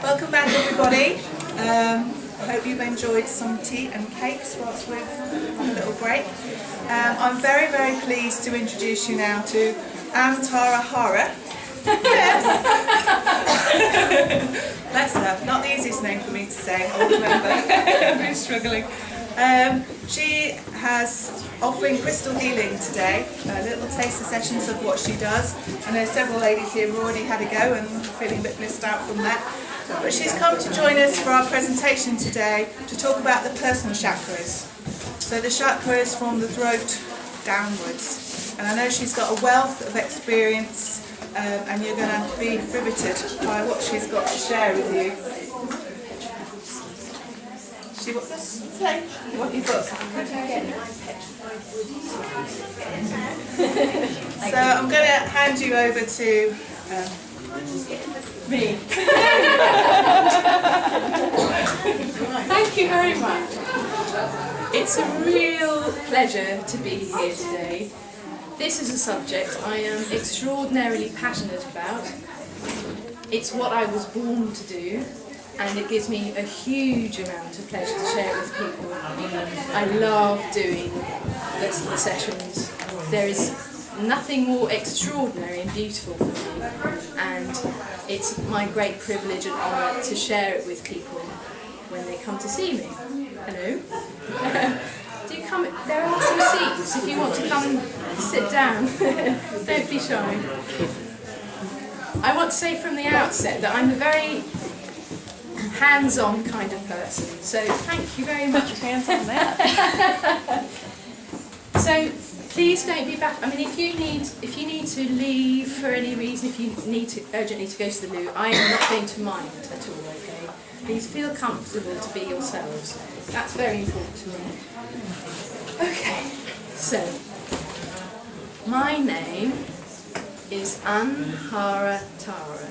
Welcome back, everybody. I hope you've enjoyed some tea and cakes whilst we've had a little break. I'm very, very pleased to introduce you now to AnharatarA. Yes. Bless her. Not the easiest name for me to say, I'll remember. I've been struggling. She has offering crystal healing today, little taster sessions of what she does. I know several ladies here have already had a go and feeling a bit missed out from that. But she's come to join us for our presentation today to talk about the personal chakras. So the chakras from the throat downwards. And I know she's got a wealth of experience and you're going to be riveted by what she's got to share with you. See what this say? What you got? So I'm going to hand you over to me. Thank you very much. It's a real pleasure to be here today. This is a subject I am extraordinarily passionate about. It's what I was born to do, and it gives me a huge amount of pleasure to share it with people. I love doing the sessions. There is nothing more extraordinary and beautiful for me, and it's my great privilege and honour to share it with people when they come to see me. Hello? Do you come? There are some seats if you want to come and sit down. Don't be shy. I want to say from the outset that I'm a very hands-on kind of person, so thank you very much. Hands on that. So please don't be back. I mean, if you need to leave for any reason, if you need to urgently to go to the loo, I am not going to mind at all. Okay, please feel comfortable to be yourselves. That's very important to me. Okay, so my name is AnharatarA.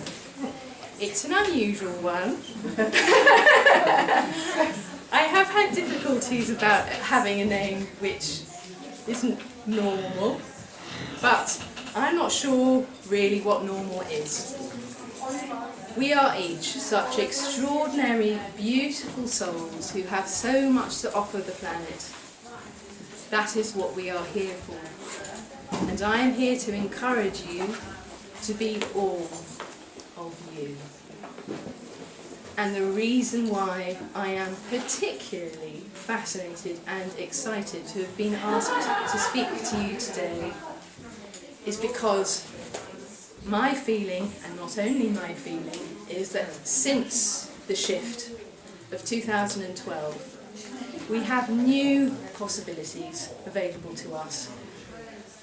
It's an unusual one. I have had difficulties about having a name which isn't normal, but I'm not sure really what normal is. We are each such extraordinary, beautiful souls who have so much to offer the planet. That is what we are here for. And I am here to encourage you to be all of you. And the reason why I am particularly fascinated and excited to have been asked to speak to you today is because my feeling, and not only my feeling, is that since the shift of 2012, we have new possibilities available to us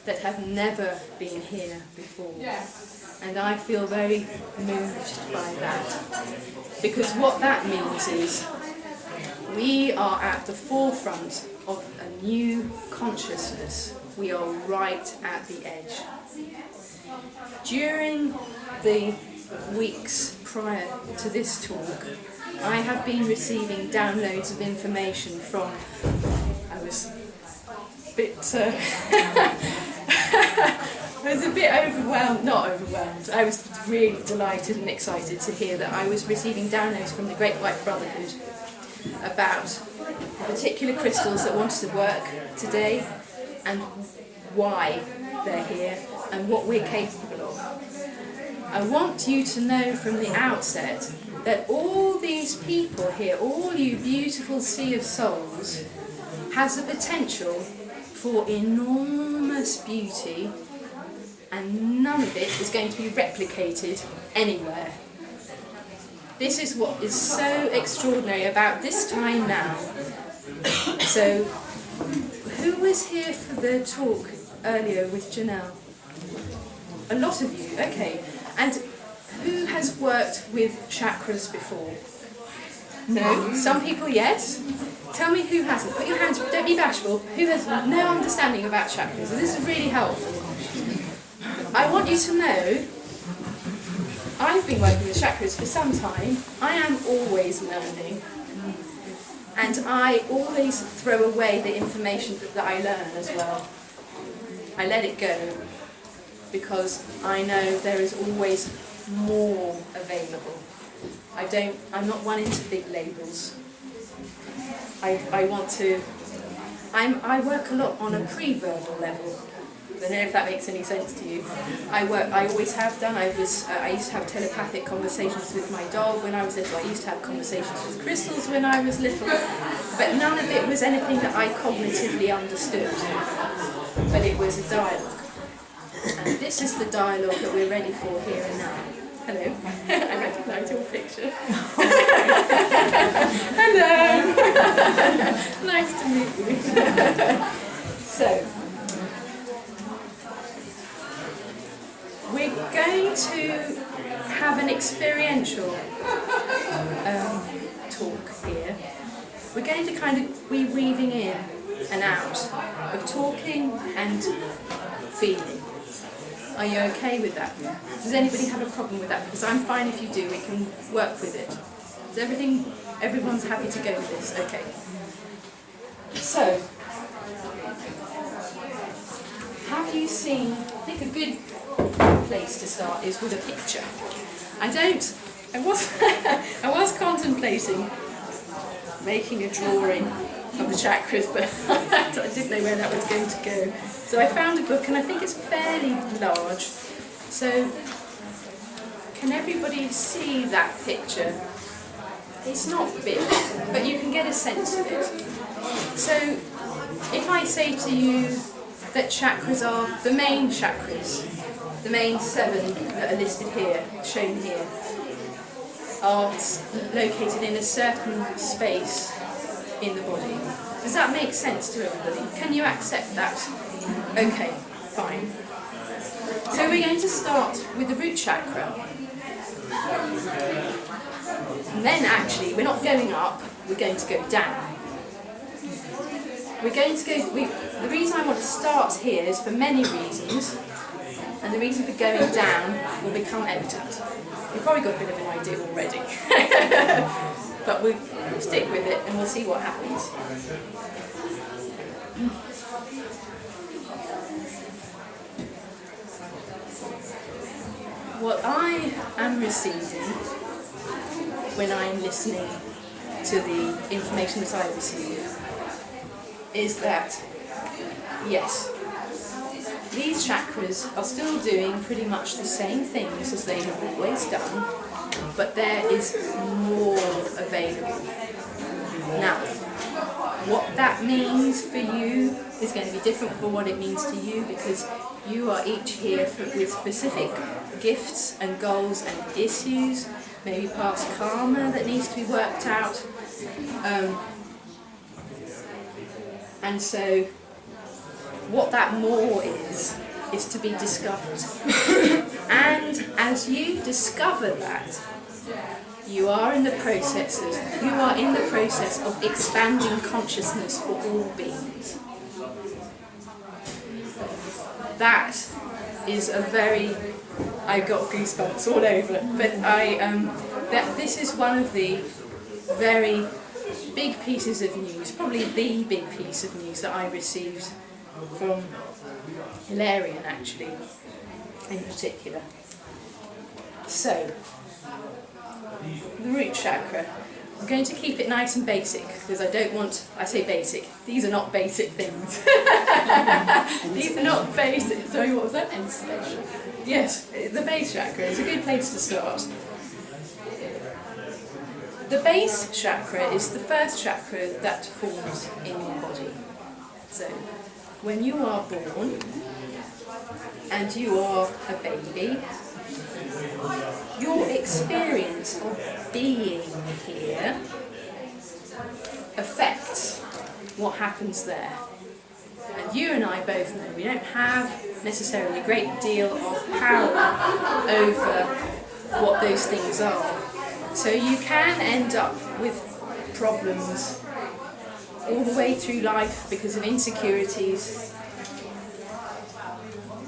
that have never been here before. And I feel very moved by that, because what that means is we are at the forefront of a new consciousness. We are right at the edge. During the weeks prior to this talk, I have been receiving downloads of information from, I was a bit overwhelmed, not overwhelmed, I was really delighted and excited to hear that I was receiving downloads from the Great White Brotherhood about particular crystals that wanted to work today and why they're here and what we're capable of. I want you to know from the outset that all these people here, all you beautiful sea of souls, has the potential for enormous beauty, and none of it is going to be replicated anywhere. This is what is so extraordinary about this time now. So, who was here for the talk earlier with Janelle? A lot of you, okay. And who has worked with chakras before? No? Some people, yes? Tell me who hasn't. Put your hands up, don't be bashful. Who has no understanding about chakras? This is really helpful. I want you to know, I've been working with chakras for some time. I am always learning. And I always throw away the information that I learn as well. I let it go, because I know there is always more available. I'm not one into big labels. I work a lot on a pre-verbal level. I don't know if that makes any sense to you. I always have done. I used to have telepathic conversations with my dog when I was little. I used to have conversations with crystals when I was little. But none of it was anything that I cognitively understood. But it was a dialogue. And this is the dialogue that we're ready for here and now. Hello. I recognise your picture. Hello. Nice to meet you. So, we're going to have an experiential talk here. We're going to kind of be weaving in and out of talking and feeling. Are you okay with that? Does anybody have a problem with that? Because I'm fine if you do, we can work with it. Is everyone's happy to go with this? Okay. So, have you seen, I think a good place to start is with a picture. I was contemplating making a drawing of the chakras, but I didn't know where that was going to go. So I found a book, and I think it's fairly large. So, can everybody see that picture? It's not big, but you can get a sense of it. So, if I say to you that chakras are the main chakras, the main 7 that are listed here, shown here, are located in a certain space in the body. Does that make sense to everybody? Can you accept that? Okay, fine. So we're going to start with the root chakra. And then actually, we're not going up, we're going to go down. The reason I want to start here is for many reasons, and the reason for going down will become evident. You've probably got a bit of an idea already. But we'll stick with it and we'll see what happens. What I am receiving when I'm listening to the information that I receive is that, yes, these chakras are still doing pretty much the same things as they have always done, but there is more available. Now, what that means for you is going to be different from what it means to you, because you are each here with specific gifts and goals and issues, maybe past karma that needs to be worked out. And so, what that more is to be discovered. And as you discover that, you are in the process of expanding consciousness for all beings. That is a very, I've got goosebumps all over, but this is one of the very big pieces of news, probably the big piece of news that I received from Hilarion, actually, in particular. So, the root chakra. I'm going to keep it nice and basic, because I say basic, these are not basic things. These are not basic, sorry, what was that? Yes, the base chakra is a good place to start. The base chakra is the first chakra that forms in your body. So, when you are born and you are a baby, your experience of being here affects what happens there. And you and I both know we don't have necessarily a great deal of power over what those things are. So you can end up with problems all the way through life because of insecurities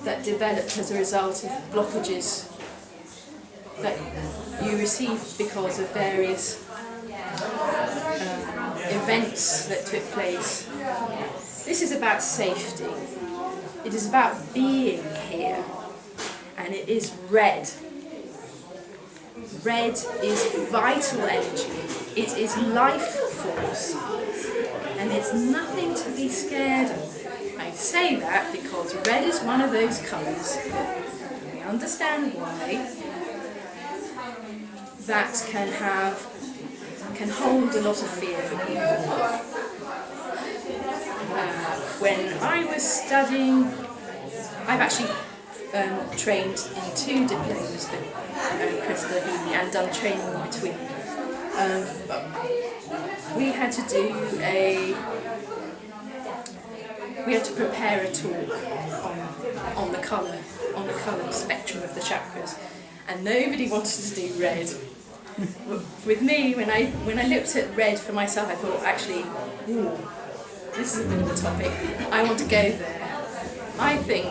that developed as a result of blockages that you received because of various events that took place. This is about safety. It is about being here. And it is red. red is vital energy. It is life force. And it's nothing to be scared of. I say that because red is one of those colours. We understand why. That can hold a lot of fear for people. When I was studying, I've actually trained in 2 diplomas for crystal healing and done training in between. We had to prepare a talk on the colour spectrum of the chakras, and nobody wanted to do red. With me, when I looked at red for myself, I thought, actually, this is a bit of a topic. I want to go there. I think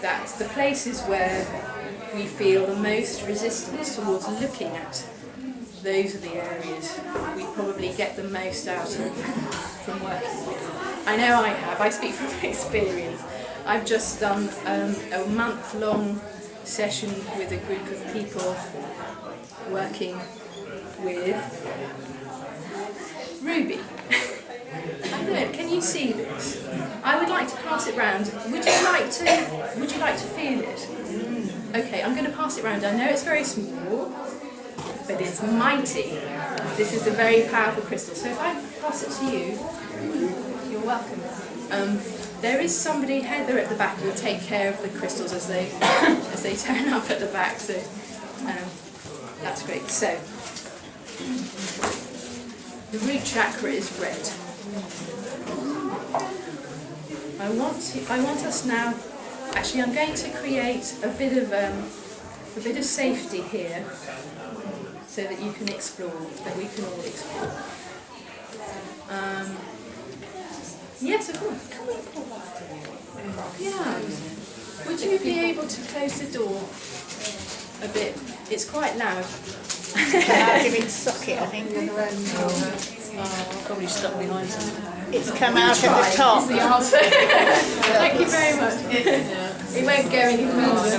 that the places where we feel the most resistance towards looking at, those are the areas we probably get the most out of from working with. I know I have. I speak from experience. I've just done a month-long session with a group of people working with ruby. I don't know, can you see this? I would like to pass it round. Would you like to feel it? Okay, I'm going to pass it round. I know it's very small, but it's mighty. This is a very powerful crystal. So if I pass it to you, you're welcome. There is somebody, Heather at the back, who will take care of the crystals as they turn up at the back. So that's great. So the root chakra is red. I want us now. Actually, I'm going to create a bit of safety here, so that you can explore, that we can all explore. Yes, of course. Come on, Paul. Yeah. Would you be able to close the door a bit? It's quite loud. Giving socket, I think. Probably stuck behind something. It's come out at the top. Is the answer. Thank you very much. It won't go any further.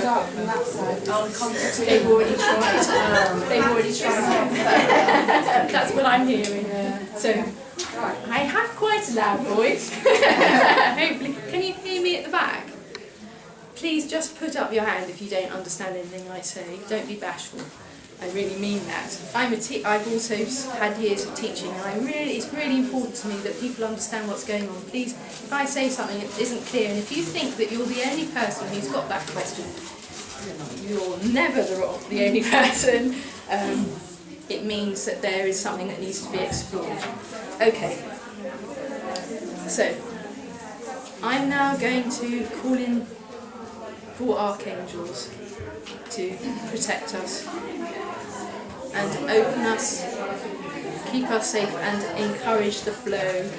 They've already tried. That's what I'm hearing. So, I have quite a loud voice. Hopefully, can you hear me at the back? Please just put up your hand if you don't understand anything I say. Don't be bashful. I really mean that. I've also had years of teaching, and it's really important to me that people understand what's going on. Please, if I say something that isn't clear, and if you think that you're the only person who's got that question, you're never the only person. It means that there is something that needs to be explored. Okay. So, I'm now going to call in 4 archangels to protect us and open us, keep us safe, and encourage the flow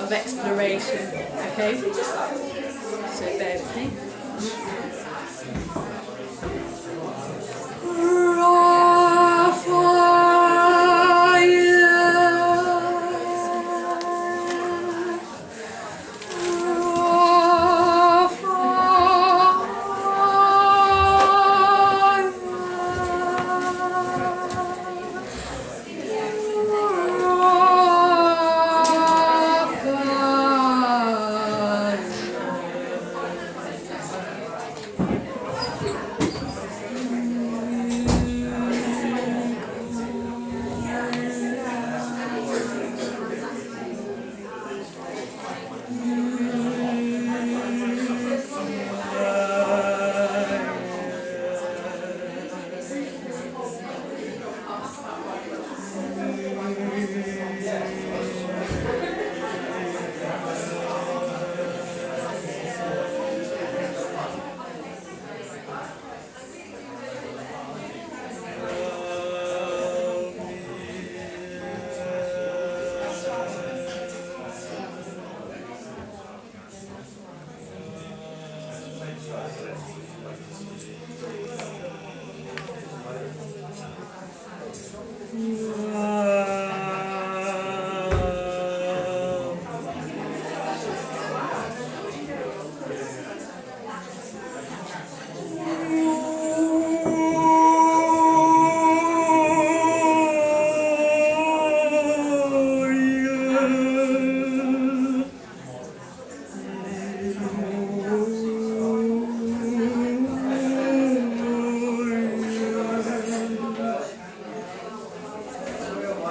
of exploration. Okay? So bear with me.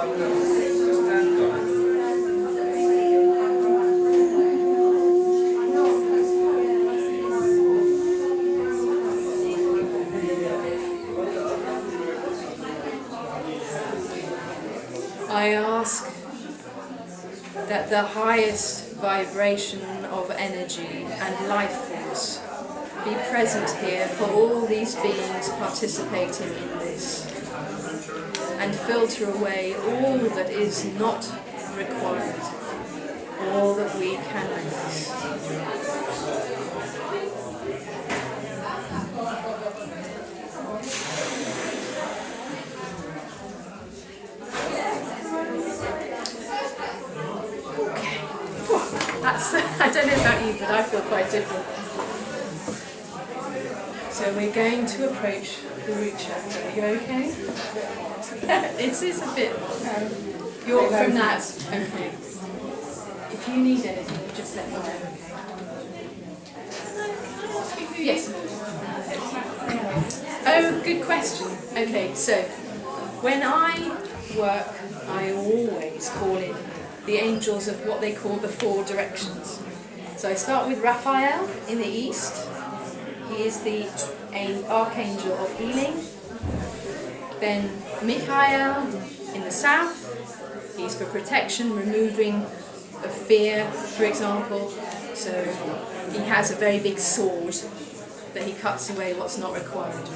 I ask that the highest vibration of energy and life force be present here for all these beings participating in this, and filter away all that is not required, all that we can release. I don't know about you, but I feel quite different. So we're going to approach the root chakra. Are you okay? It is a bit. You're from that. Okay. If you need anything, just let me know. Okay. Yes. Oh, good question. Okay, so when I work, I always call in the angels of what they call the 4 directions. So I start with Raphael in the east. He is the archangel of healing. Then Michael in the south. He's for protection, removing of fear, for example. So he has a very big sword that he cuts away what's not required.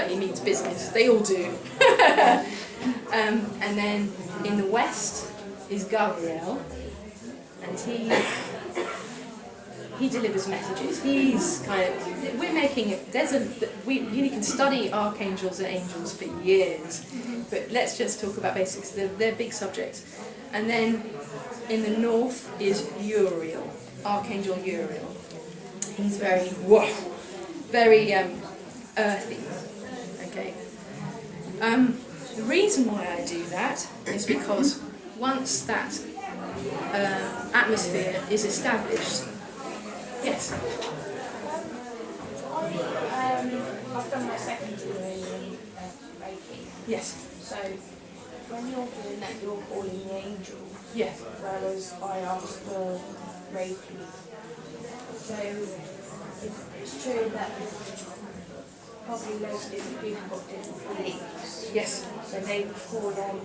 He means business. They all do. And then in the west is Gabriel, and he delivers messages. He's kind of, we're making it, you can study archangels and angels for years, but let's just talk about basics. They're big subjects. And then in the north is Uriel, Archangel Uriel. He's very earthy. Okay. The reason why I do that is because once that atmosphere is established, yes. I've done my second degree in Reiki. Yes. So when you're doing that, you're calling the angel. Yes. Whereas I asked for Reiki. So it's true that probably loads of different people got different beliefs. Yes. So they call on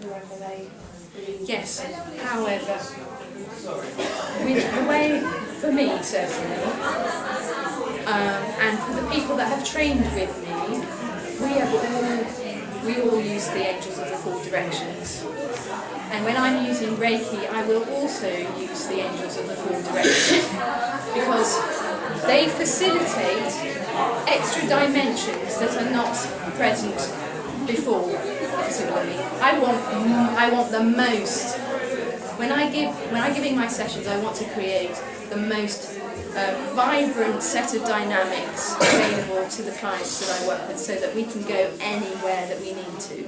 whoever they believe. Yes. However, with the way, for me certainly, and for the people that have trained with me, we all use the angels of the 4 directions. And when I'm using Reiki, I will also use the angels of the 4 directions because they facilitate extra dimensions that are not present before. I want the most. When I'm giving my sessions, I want to create the most vibrant set of dynamics available to the clients that I work with, so that we can go anywhere that we need to.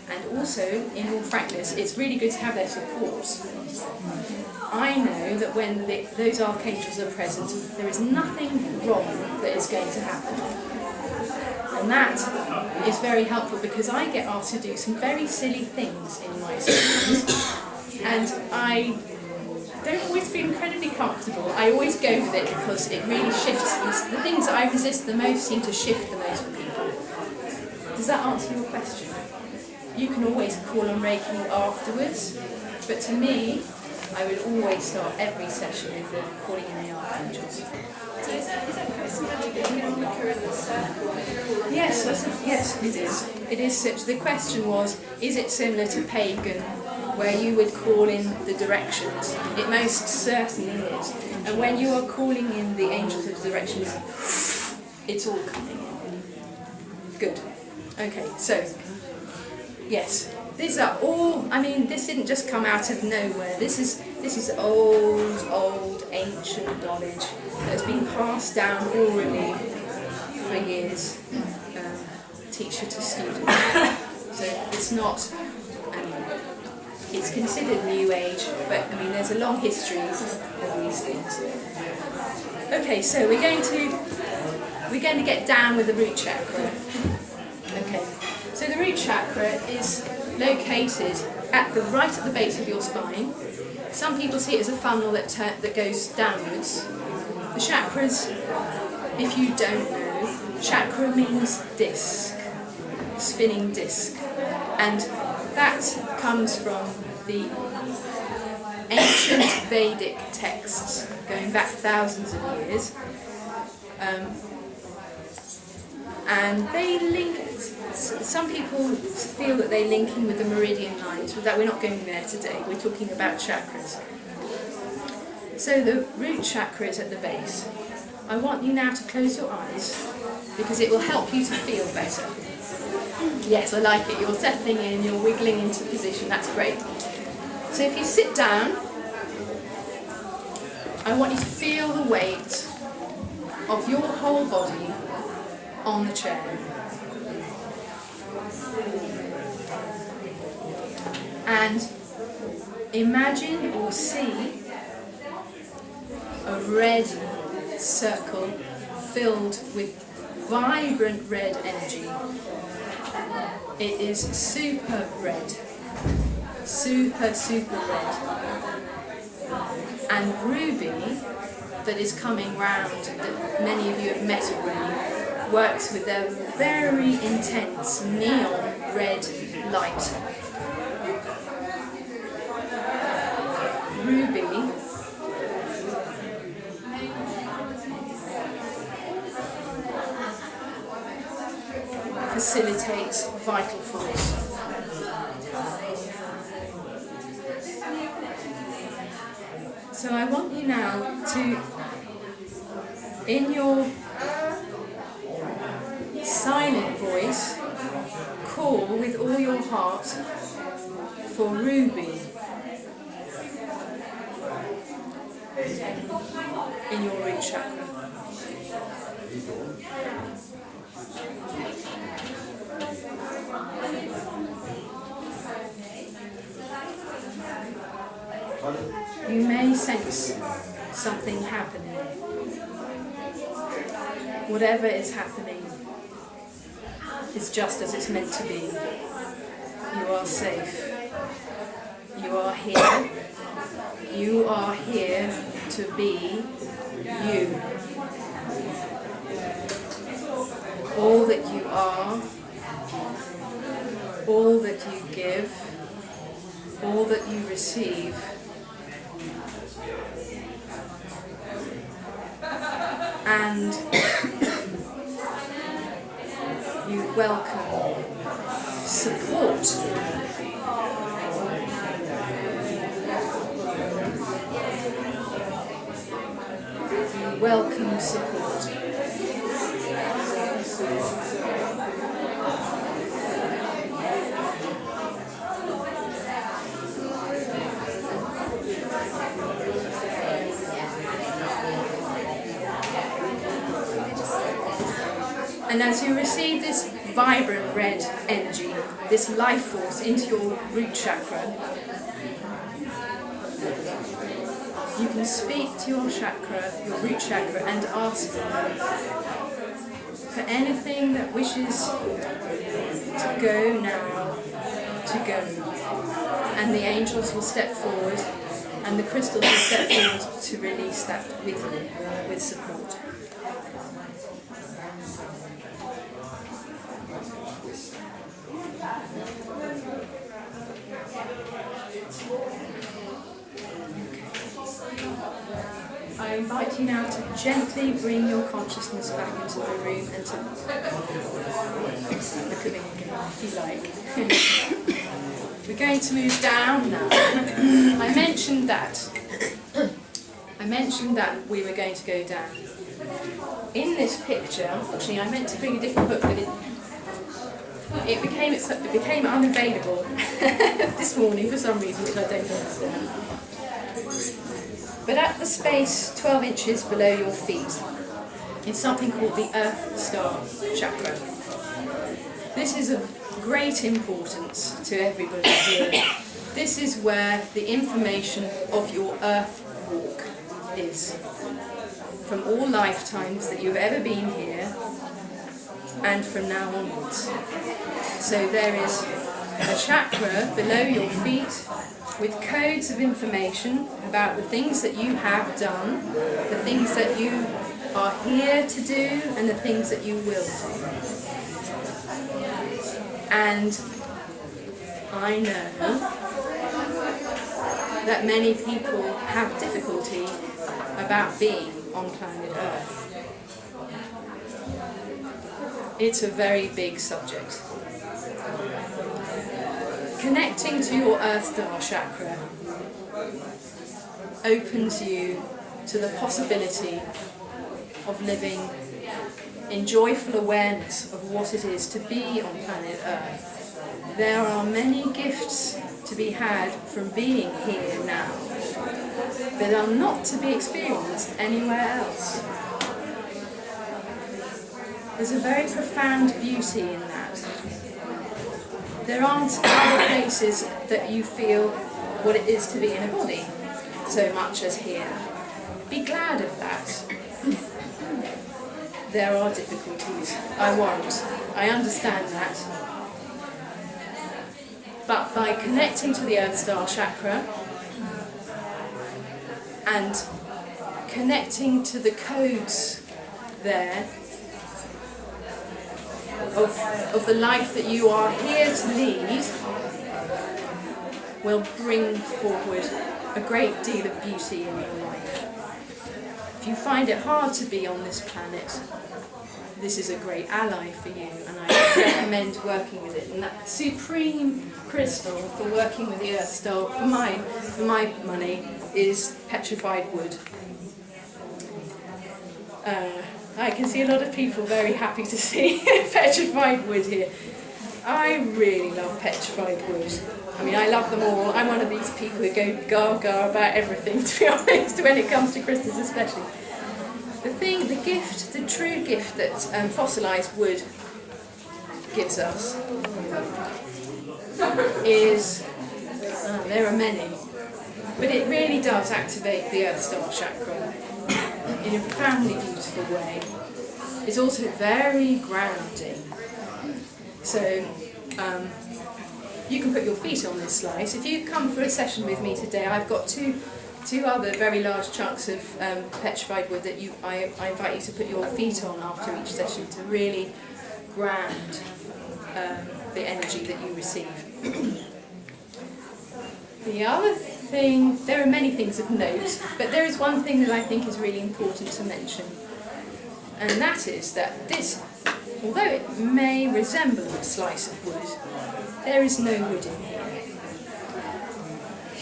And also, in all frankness, it's really good to have their support. I know that when those archangels are present, there is nothing wrong that is going to happen. And that is very helpful because I get asked to do some very silly things in my sessions. And I don't always feel incredibly comfortable. I always go with it because it really shifts. The things that I resist the most seem to shift the most for people. Does that answer your question? You can always call on Reiki afterwards, but to me, I would always start every session with calling in the archangels. So is that personality that you occur in the circle? Yes, it is. It is such. The question was, is it similar to pagan, where you would call in the directions? It most certainly is. And when you are calling in the angels of the directions, it's all coming in. Good. Okay, so, yes. These are all, this didn't just come out of nowhere. This is old, ancient knowledge that's been passed down orally for years, teacher to student. So it's not, it's considered New Age, but there's a long history of these things. Okay, so we're going to get down with the root chakra. Okay, So the root chakra is located right at the base of your spine. Some people see it as a funnel that goes downwards. The chakras, if you don't know, chakra means disc, spinning disc, and that comes from the ancient Vedic texts going back thousands of years, and they link. Some people feel that they link in with the meridian lines, but that we're not going there today. We're talking about chakras. So the root chakra is at the base. I want you now to close your eyes because it will help you to feel better. Yes, I like it. You're settling in, you're wiggling into position. That's great. So if you sit down, I want you to feel the weight of your whole body on the chair. And imagine or see a red circle filled with vibrant red energy. It is super red, super red. And ruby that is coming round, that many of you have met already, works with a very intense neon red light. Ruby facilitates vital force. So I want you now to, in your silent voice, call with all your heart for Ruby in your root chakra. You may sense something happening. Whatever is happening is just as it's meant to be. You are safe. You are here. You are here to be you. All that you are, all that you give, all that you receive, and you welcome support. You welcome support. And as you receive this vibrant red energy, this life force into your root chakra, you can speak to your chakra, your root chakra, and ask for anything that wishes to go now, to go. And the angels will step forward, and the crystals will step forward to release that with you, with support. I invite you now to gently bring your consciousness back into the room and to look at me again if you like. We're going to move down now. I mentioned that we were going to go down. In this picture, unfortunately I meant to bring a different book, but it became unavailable this morning for some reason, which I don't understand. But at the space 12 inches below your feet is something called the Earth Star Chakra. This is of great importance to everybody here. This is where the information of your Earth walk is. From all lifetimes that you've ever been here, and from now onwards. So there is a chakra below your feet with codes of information about the things that you have done, the things that you are here to do, and the things that you will do. And I know that many people have difficulty about being on planet Earth. It's a very big subject. Connecting to your Earth Star chakra opens you to the possibility of living in joyful awareness of what it is to be on planet Earth. There are many gifts to be had from being here now that are not to be experienced anywhere else. There's a very profound beauty in that. There aren't other places that you feel what it is to be in a body so much as here. Be glad of that. There are difficulties. I won't. I understand that. But by connecting to the Earth Star chakra and connecting to the codes there of the life that you are here to lead will bring forward a great deal of beauty in your life. If you find it hard to be on this planet, this is a great ally for you, and I recommend working with it. And that supreme crystal for working with the Earth Star, for my money, is petrified wood. I can see a lot of people very happy to see petrified wood here. I really love petrified wood. I mean, I love them all. I'm one of these people who go gaga about everything, to be honest, when it comes to crystals especially. The gift, the true gift that fossilised wood gives us is, there are many, but it really does activate the Earth Star chakra in a profoundly beautiful way. It's also very grounding. So you can put your feet on this slice. If you come for a session with me today, I've got two other very large chunks of petrified wood that I invite you to put your feet on after each session to really ground the energy that you receive. The other thing, there are many things of note, but there is one thing that I think is really important to mention, and that is that this, although it may resemble a slice of wood, there is no wood in here.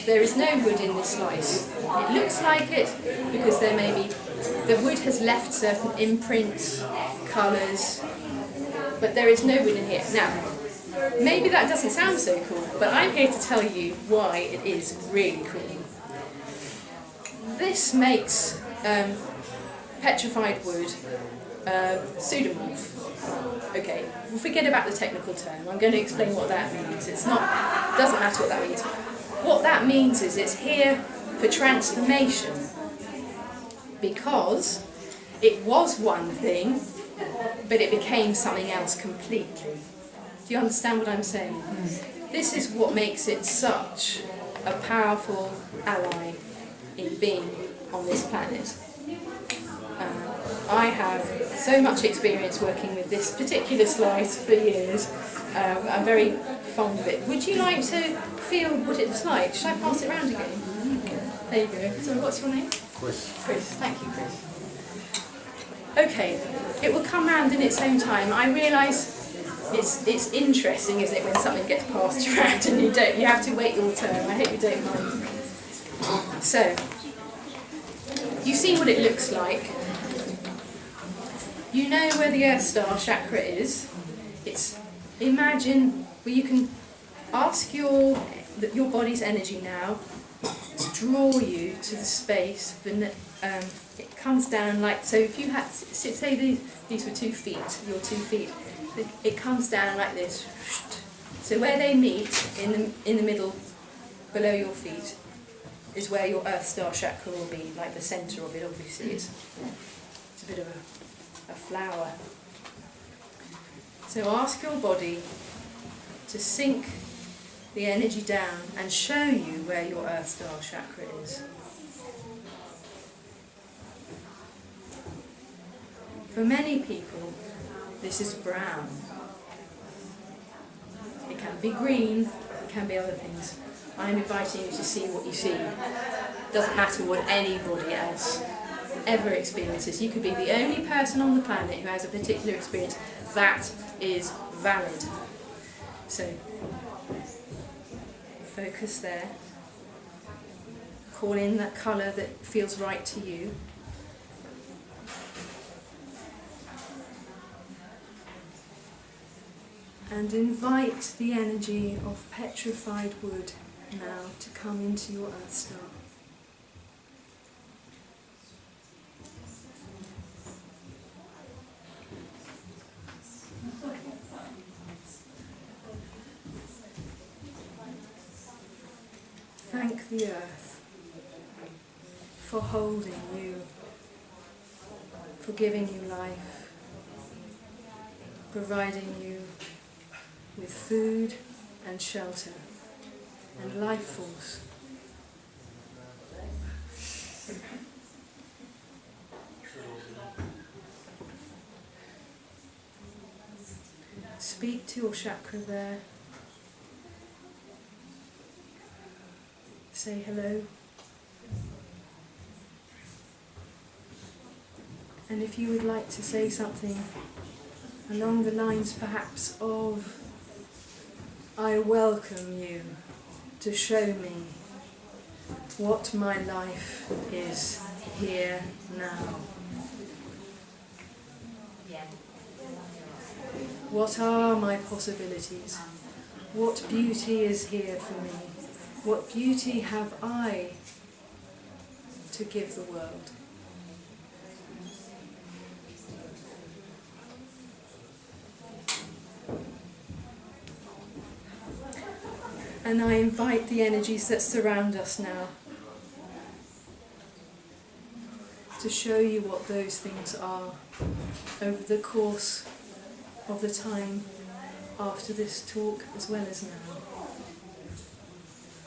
There is no wood in this slice. It looks like it because there may be, the wood has left certain imprints, colours, but there is no wood in here. Now, maybe that doesn't sound so cool, but I'm here to tell you why it is really cool. This makes petrified wood pseudomorph. Okay, we'll forget about the technical term. I'm going to explain what that means. It doesn't matter what that means. What that means is it's here for transformation, because it was one thing, but it became something else completely. Do you understand what I'm saying? This is what makes it such a powerful ally in being on this planet. I have so much experience working with this particular slice for years. I'm very fond of it. Would you like to feel what it's like? Should I pass it around again? There you go. So what's your name? Chris. Chris. Thank you, Chris. Okay, it will come round in its own time. I realise it's interesting, isn't it, when something gets passed around and you have to wait your turn. I hope you don't mind. So, you see what it looks like. You know where the Earth Star chakra is. Imagine where you can ask your body's energy now to draw you to the space. It comes down like so. If you had, say these were 2 feet, your 2 feet, it comes down like this. So where they meet in the middle, below your feet, is where your Earth Star chakra will be. Like the centre of it, obviously, it's a bit of a flower. So ask your body to sink the energy down and show you where your Earth Star chakra is. For many people, this is brown. It can be green, it can be other things. I'm inviting you to see what you see. It doesn't matter what anybody else ever experiences. You could be the only person on the planet who has a particular experience. That is valid. So, focus there. Call in that colour that feels right to you. And invite the energy of petrified wood now to come into your Earth Star. Thank the Earth for holding you, for giving you life, providing you with food and shelter and life force. Speak to your chakra there. Say hello. And if you would like to say something along the lines perhaps of, I welcome you to show me what my life is here now. What are my possibilities? What beauty is here for me? What beauty have I to give the world? And I invite the energies that surround us now to show you what those things are over the course of the time after this talk as well as now.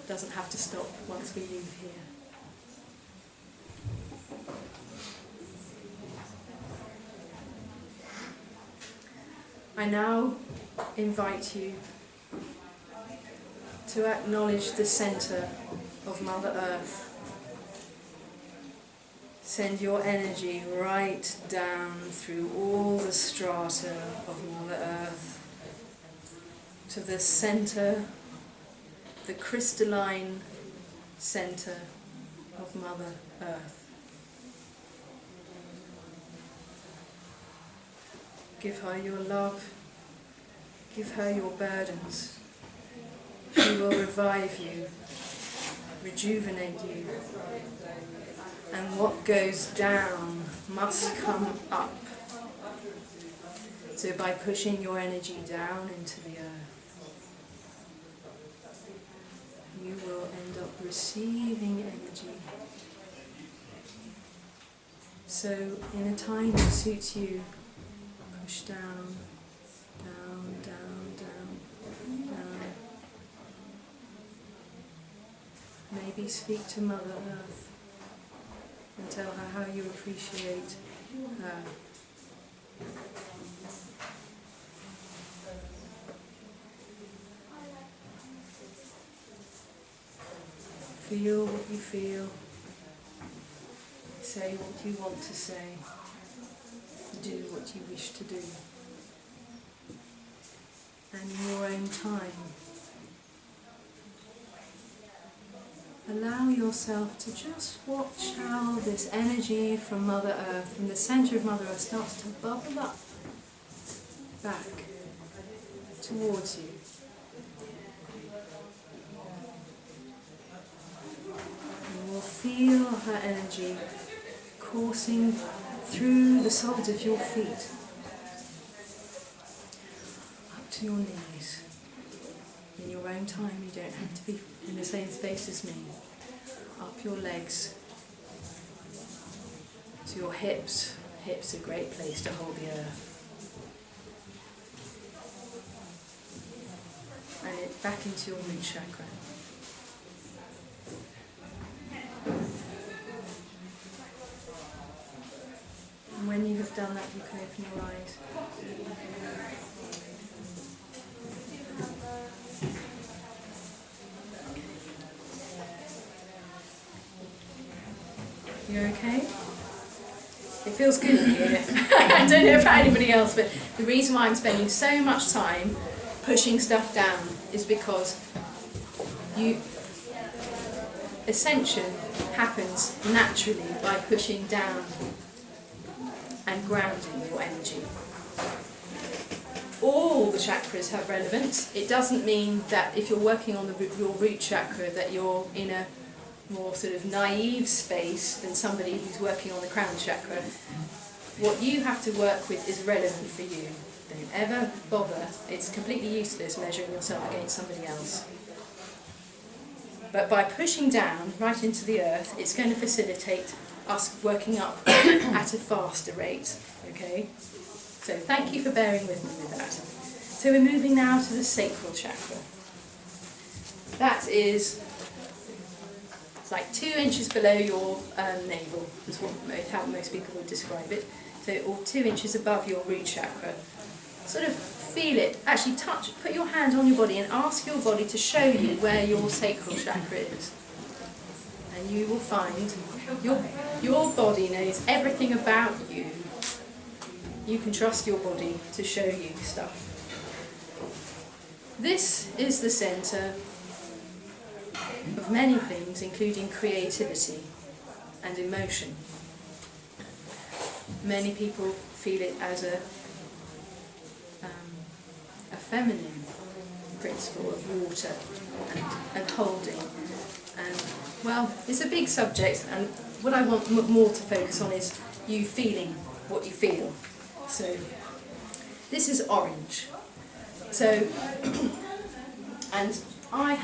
It doesn't have to stop once we leave here. I now invite you to acknowledge the centre of Mother Earth. Send your energy right down through all the strata of Mother Earth to the centre, the crystalline centre of Mother Earth. Give her your love, give her your burdens. She will revive you, rejuvenate you. And what goes down must come up. So by pushing your energy down into the earth, you will end up receiving energy. So in a time that suits you, push down, down, down, down, down. Maybe speak to Mother Earth and tell her how you appreciate her. Feel what you feel. Say what you want to say. Do what you wish to do. And in your own time, allow yourself to just watch how this energy from Mother Earth, from the centre of Mother Earth, starts to bubble up back towards you. You will feel her energy coursing through the soles of your feet, up to your knees. In your own time, you don't have to be in the same space as me. Up your legs to your hips. Hips are a great place to hold the earth. back into your root chakra. And when you have done that, you can open your eyes. You okay? It feels good here. I don't know about anybody else, but the reason why I'm spending so much time pushing stuff down is because ascension happens naturally by pushing down and grounding your energy. All the chakras have relevance. It doesn't mean that if you're working on your root chakra that you're in a more sort of naive space than somebody who's working on the crown chakra. What you have to work with is relevant for you. Don't ever bother. It's completely useless measuring yourself against somebody else. But by pushing down right into the earth, it's going to facilitate us working up at a faster rate. Okay? So thank you for bearing with me with that. So we're moving now to the sacral chakra. That is like 2 inches below your navel, is how most people would describe it. So, or 2 inches above your root chakra. Sort of feel it, actually touch, put your hand on your body and ask your body to show you where your sacral chakra is. And you will find your body knows everything about you. You can trust your body to show you stuff. This is the centre of many things, including creativity and emotion. Many people feel it as a feminine principle of water and holding. And well, it's a big subject, and what I want more to focus on is you feeling what you feel. So this is orange. So and I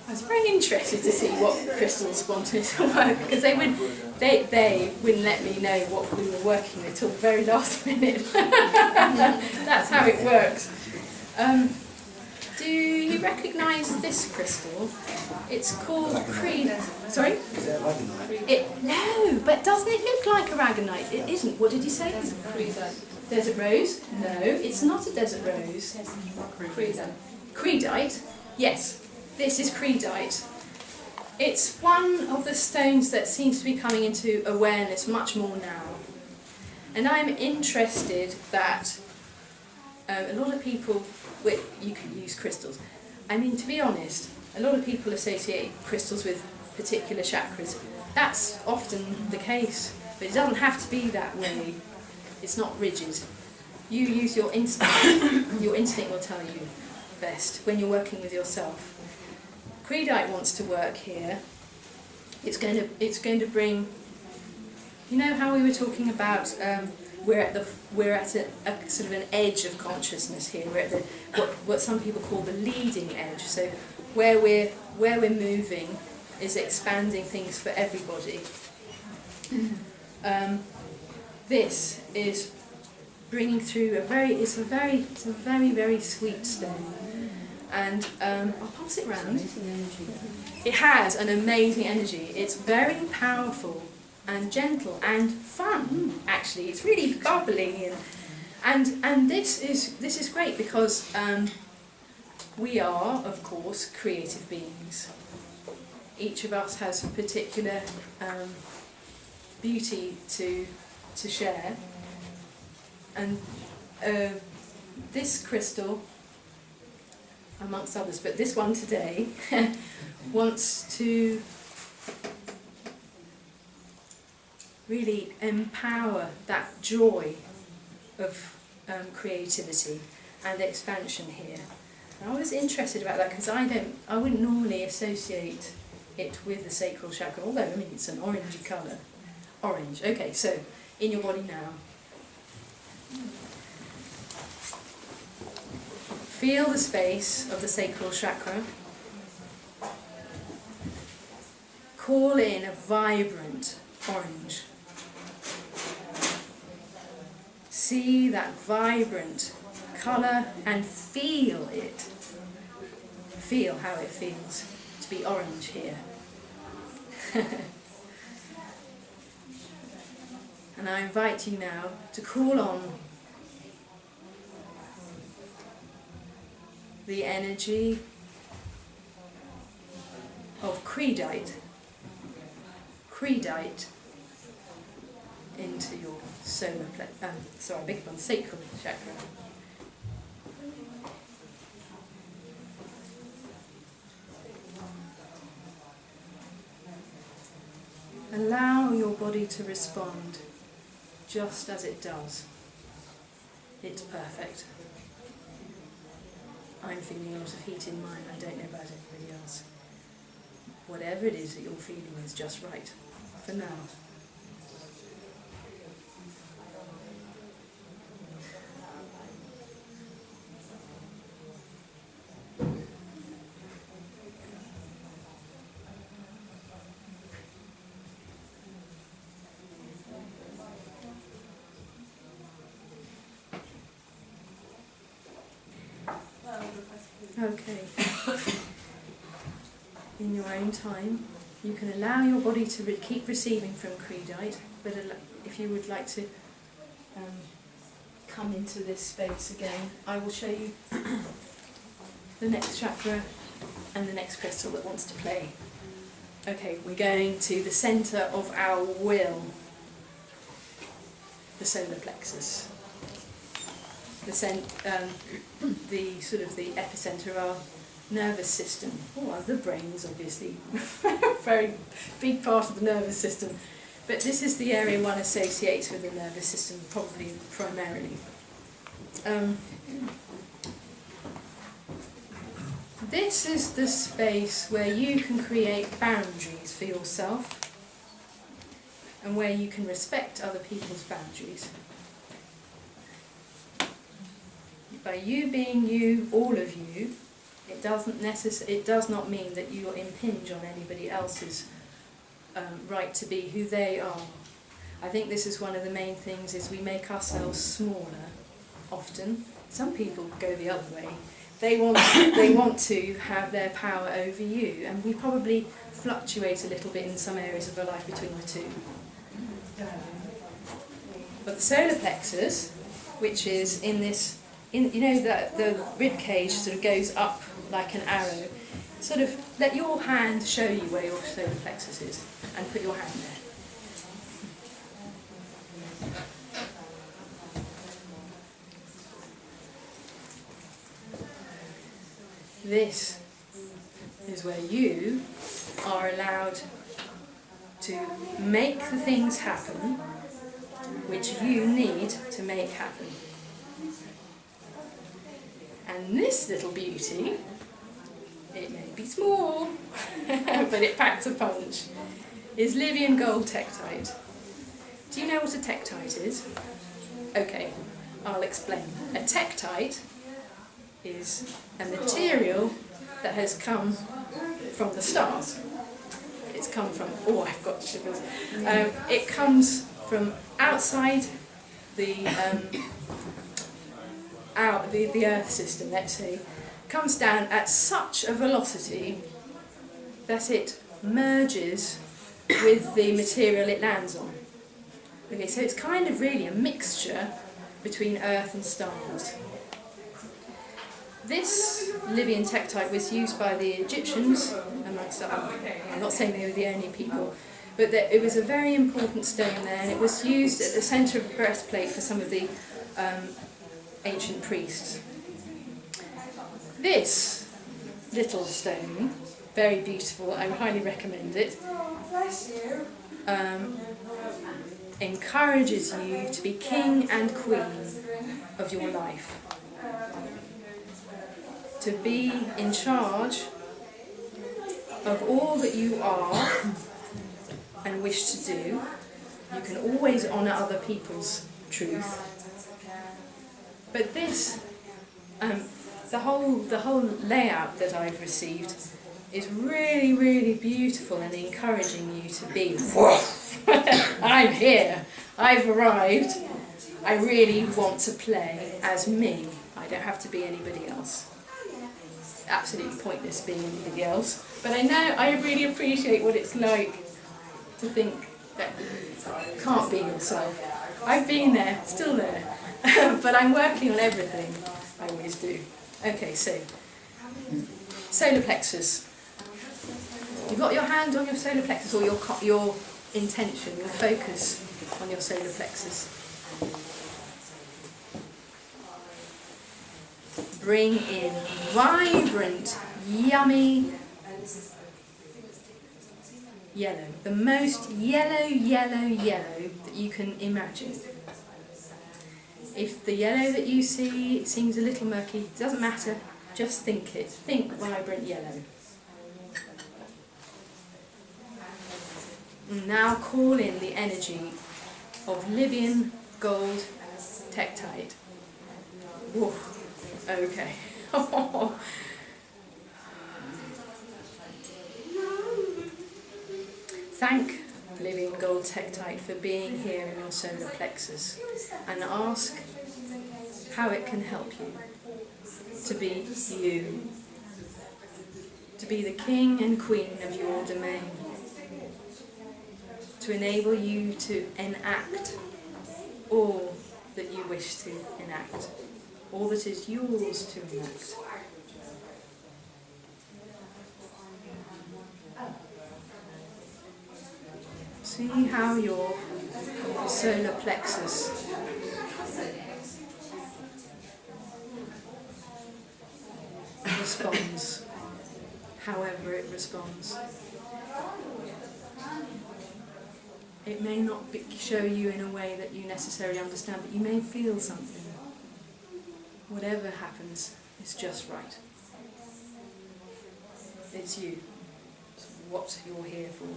was very interested to see what crystals wanted to work, because they wouldn't let me know what we were working with till the very last minute. That's how it works. Do you recognise this crystal? It's called Sorry? Is it aragonite? No, but doesn't it look like aragonite? It isn't. What did you say? Desert rose? No, it's not a desert rose. Creedite? Yes. This is creedite. It's one of the stones that seems to be coming into awareness much more now. And I'm interested that a lot of people, you can use crystals. I mean, to be honest, a lot of people associate crystals with particular chakras. That's often the case, but it doesn't have to be that way. It's not rigid. You use your instinct. Your instinct will tell you best when you're working with yourself. Creedite wants to work here. It's going to bring. You know how we were talking about we're at a sort of an edge of consciousness here. We're at the what some people call the leading edge. So where we're moving is expanding things for everybody. This is bringing through it's a very sweet stone. And I'll pass it round. It has an amazing energy. It's very powerful and gentle and fun. Actually, it's really bubbly and this is great because we are, of course, creative beings. Each of us has a particular beauty to share, and this crystal, amongst others, but this one today wants to really empower that joy of creativity and expansion here. And I was interested about that because I wouldn't normally associate it with the sacral chakra, although I mean it's an orangey colour. Orange. Okay, so in your body now. Feel the space of the sacral chakra. Call in a vibrant orange. See that vibrant colour and feel it. feel how it feels to be orange here. And I invite you now to call on the energy of Creedite into your sacral chakra. Allow your body to respond just as it does. It's perfect. I'm feeling a lot of heat in mine. I don't know about everybody else. Whatever it is that you're feeling is just right for now. Okay. In your own time, you can allow your body to keep receiving from Creedite, but if you would like to come into this space again, I will show you the next chakra and the next crystal that wants to play. Okay, we're going to the centre of our will, the solar plexus. The sort of the epicenter of our nervous system. Oh, the brain is obviously a very big part of the nervous system, but this is the area one associates with the nervous system, probably primarily. This is the space where you can create boundaries for yourself and where you can respect other people's boundaries. By you being you, all of you, it does not mean that you impinge on anybody else's right to be who they are. I think this is one of the main things, is we make ourselves smaller often. Some people go the other way. They want to have their power over you, and we probably fluctuate a little bit in some areas of our life between the two. But the solar plexus, which is in this, you know that the rib cage sort of goes up like an arrow. Sort of let your hand show you where your solar plexus is, and put your hand there. This is where you are allowed to make the things happen which you need to make happen. And this little beauty, it may be small, but it packs a punch, is Livian gold tektite. Do you know what a tektite is? Okay, I'll explain. A tektite is a material that has come from the stars. It's come from, oh, I've got shivers. It comes from outside the Earth system, let's say, comes down at such a velocity that it merges with the material it lands on. Okay, so it's kind of really a mixture between Earth and stars. This Libyan tektite was used by the Egyptians, amongst others. I'm not saying they were the only people, but it was a very important stone there, and it was used at the centre of the breastplate for some of the ancient priests. This little stone, very beautiful, I highly recommend it, encourages you to be king and queen of your life. To be in charge of all that you are and wish to do. You can always honour other people's truth. But this, the whole layout that I've received is really, really beautiful and encouraging you to be, I'm here, I've arrived, I really want to play as me, I don't have to be anybody else. absolutely pointless being anybody else. But I really appreciate what it's like to think that you can't be yourself. I've been there, still there, but I'm working on everything. I always do. Okay, so solar plexus. You've got your hand on your solar plexus, or your intention, your focus on your solar plexus. Bring in vibrant, yummy yellow. The most yellow that you can imagine. If the yellow that you see seems a little murky, it doesn't matter, just think it. Think vibrant yellow. Now call in the energy of Libyan gold tektite. Whoa. Okay. Thank Libyan gold tektite for being here in your solar plexus, and ask how it can help you to be you, to be the king and queen of your domain, to enable you to enact all that you wish to enact, all that is yours to enact. See how your solar plexus responds, however it responds. It may not show you in a way that you necessarily understand, but you may feel something. Whatever happens is just right. It's you. It's what you're here for.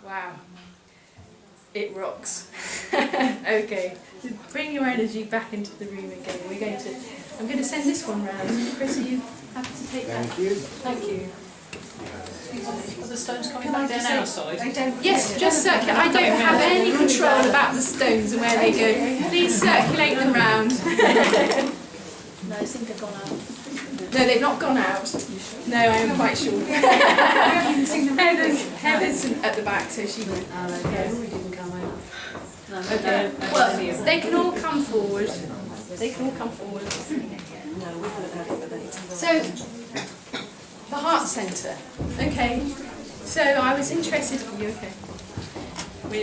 Wow. It rocks. Okay, bring your energy back into the room again. I'm going to send this one round. Chris, are you happy to take that? Thank you. Thank you. Are the stones coming back down our side? Yes, just circulate. I don't have any control about the stones and where they go. Please circulate them round. No, I think they've gone out. No, they've not gone out. No, I am quite sure. Heather's at the back, so she will. Okay. Well, they can all come forward. They can all come forward. So, the heart centre. Okay. So I was interested. You okay?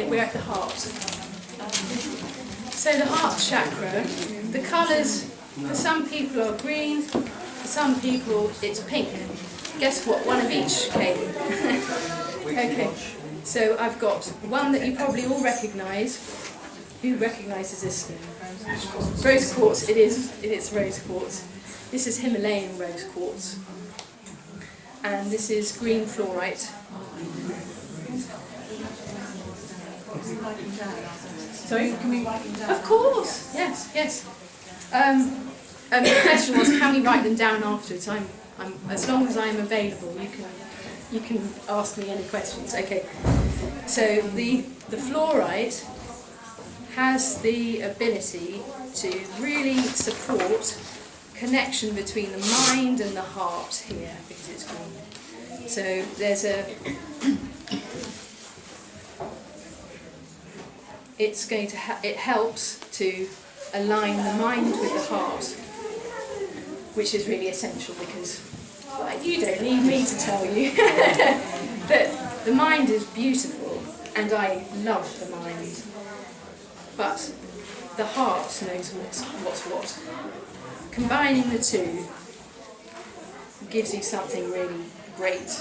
We're at the heart. So the heart chakra. The colours for some people are green. For some people it's pink. Guess what? One of each came. Okay. So I've got one that you probably all recognise. Who recognises this stone? Rose quartz. It is rose quartz. This is Himalayan rose quartz. And this is green fluorite. Sorry, can we write them down? Of course, yes. The question was, can we write them down afterwards? I'm as long as I'm available, you can ask me any questions. Okay. So the fluorite has the ability to really support connection between the mind and the heart here, because it's green. So there's it helps to align the mind with the heart, which is really essential because, well, you don't need me to tell you that the mind is beautiful and I love the mind, but the heart knows what's what. Combining the two gives you something really great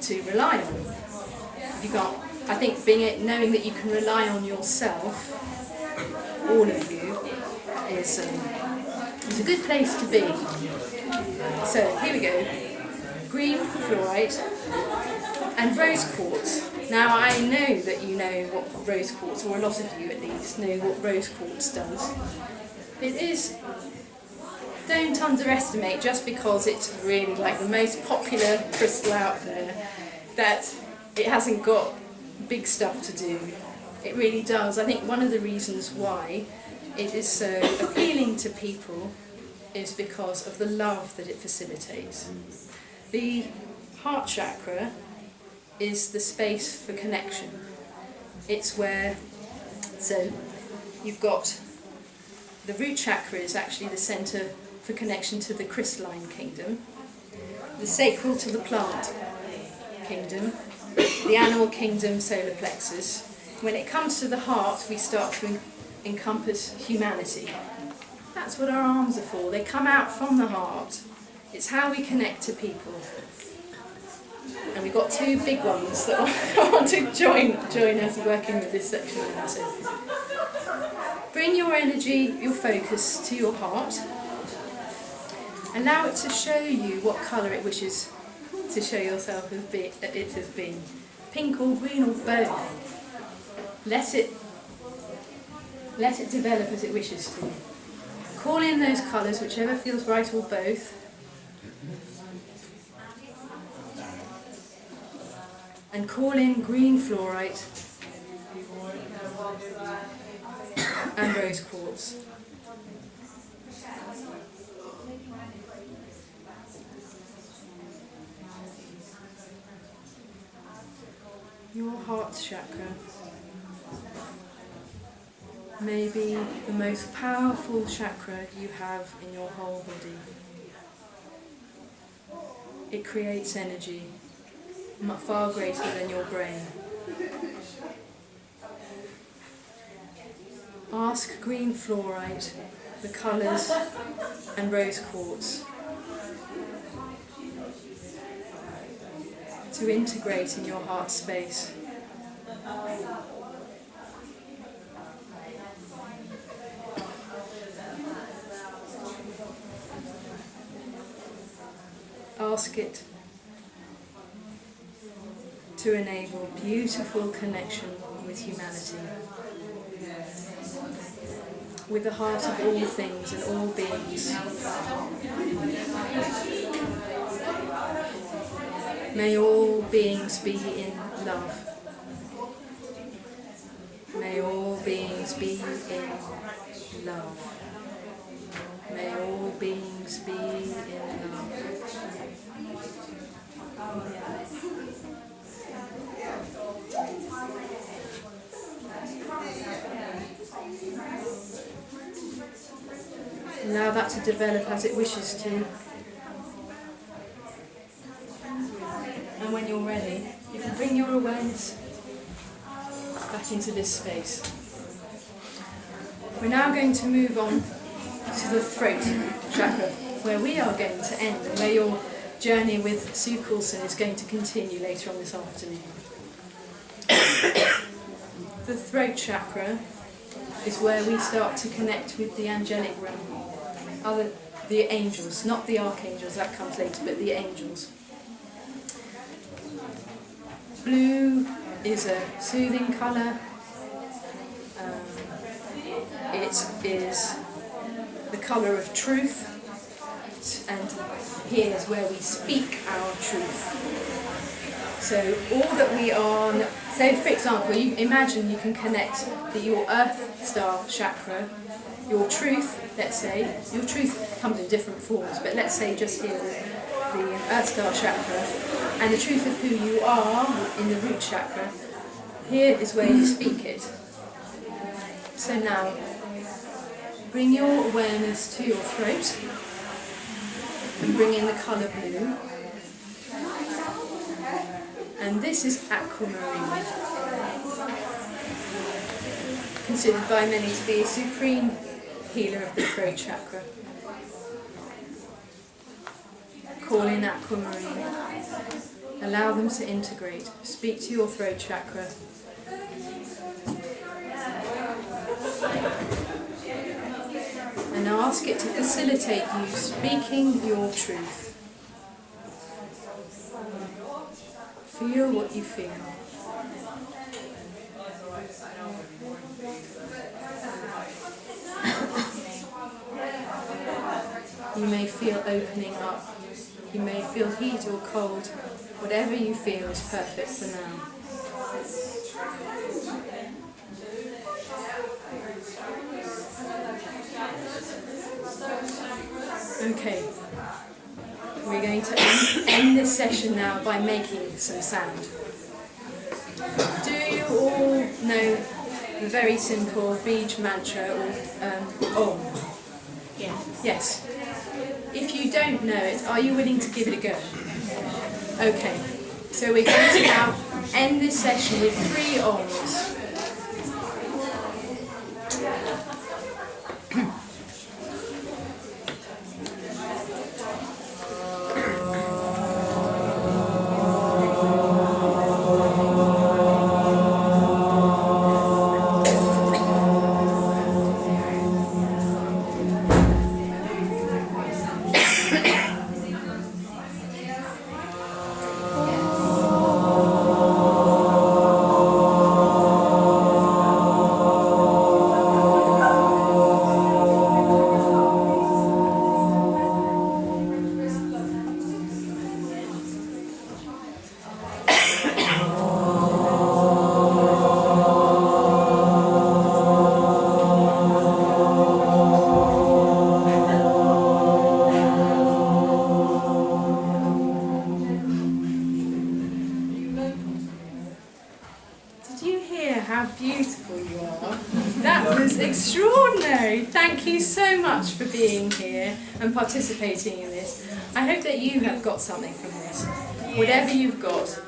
to rely on. I think knowing that you can rely on yourself, all of you, is a good place to be. So here we go. Green fluorite and rose quartz. Now I know that you know what rose quartz, or a lot of you at least know what rose quartz does. It is, don't underestimate, just because it's really like the most popular crystal out there, that it hasn't got big stuff to do. It really does. I think one of the reasons why it is so appealing to people is because of the love that it facilitates. The heart chakra is the space for connection. It's where, so you've got the root chakra is actually the centre for connection to the crystalline kingdom, the sacral to the plant kingdom, the animal kingdom, solar plexus. When it comes to the heart, we start to encompass humanity. That's what our arms are for. They come out from the heart. It's how we connect to people. And we've got two big ones that want to join us working with this section now. So bring your energy, your focus to your heart. Allow it to show you what colour it wishes to show yourself as it has been. Pink or green or both. Let it develop as it wishes to. Call in those colours, whichever feels right or both. And call in green fluorite and rose quartz. Your heart chakra may be the most powerful chakra you have in your whole body. It creates energy far greater than your brain. Ask green fluorite, the colours and rose quartz to integrate in your heart space. Ask it to enable beautiful connection with humanity, with the heart of all things and all beings. May all beings be in love. May all beings be in love. May all beings be in love. Allow that to develop as it wishes to. And when you're ready, you can bring your awareness back into this space. We're now going to move on to the throat chakra, where we are going to end and where your journey with Sue Coulson is going to continue later on this afternoon. The throat chakra is where we start to connect with the angelic realm, the angels, not the archangels, that comes later, but the angels. Blue is a soothing colour. It is the colour of truth, and here is where we speak our truth. So all that we are, so for example, you imagine you can connect your earth star chakra, your truth, let's say, your truth comes in different forms, but let's say just here the earth star chakra, and the truth of who you are in the root chakra, here is where you speak it. So now, bring your awareness to your throat, and bring in the colour blue. And this is aquamarine, considered by many to be a supreme healer of the throat chakra. Call in aquamarine. Allow them to integrate. Speak to your throat chakra. And ask it to facilitate you speaking your truth. Feel what you feel. You may feel opening up. You may feel heat or cold. Whatever you feel is perfect for now. Okay. We're going to end this session now by making some sound. Do you all know the very simple Bij mantra or Om? Yeah. Yes. If you don't know it, are you willing to give it a go? Okay. So we're going to now end this session with 3 Oms. How beautiful you are. That was extraordinary. Thank you so much for being here and participating in this. I hope that you have got something from this. Whatever you've got,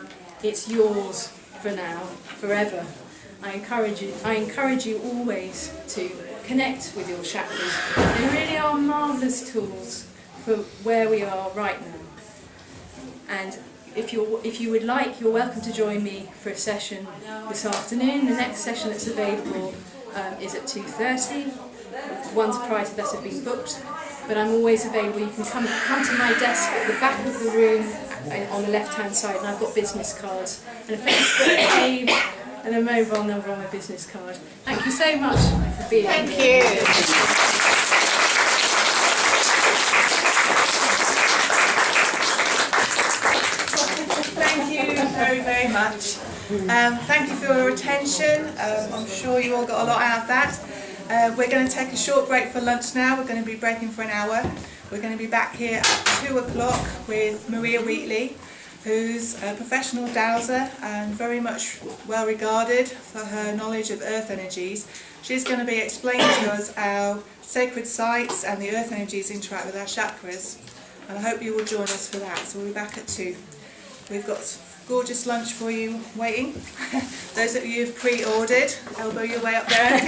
it's yours for now, forever. I encourage you always to connect with your chakras. They really are marvellous tools for where we are right now. And if you would like, you're welcome to join me for a session this afternoon. The next session that's available is at 2:30. Ones prior to that have been booked, but I'm always available. You can come to my desk at the back of the room on the left-hand side, and I've got business cards and a Facebook page and a mobile number on my business card. Thank you so much for being here. Thank you. Thank you very, very much. Thank you for your attention. I'm sure you all got a lot out of that. We're going to take a short break for lunch now. We're going to be breaking for an hour. We're going to be back here at 2 o'clock with Maria Wheatley, who's a professional dowser and very much well regarded for her knowledge of earth energies. She's going to be explaining to us how sacred sites and the earth energies interact with our chakras. And I hope you will join us for that. So we'll be back at 2. We've got gorgeous lunch for you waiting. Those of you who've pre-ordered, elbow your way up there.